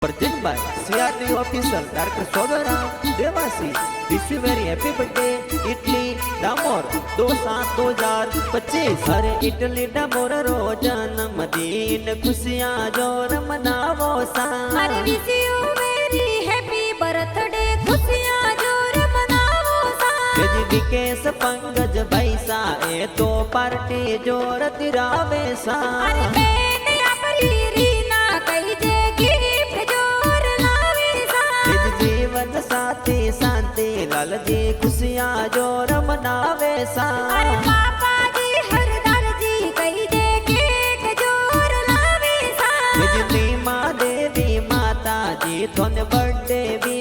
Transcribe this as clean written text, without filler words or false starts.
Presented by CRD Official Director Sodara Devasi. Wish you very happy birthday, Italy Damor 2/7/2025. Hare Italy Damor रो जन्मदिन खुशियां जोर मनावो सा. अरे wish you very happy birthday खुशियां जोर मनावो सा. बिजली के पंकज भाई सा ए तो पार्टी जोर तिरावे सा. अरे बेने अपरी रीना कही जे गिफ्ट जोर लावे सा. जीवन साथी शांति लाल जी खुशियां जोर मनावे सा. अरे पापा जी हरदार जी कही जे केक जोर लावे सा. बिजली माँ देवी माता जी थोने बर्थडे भी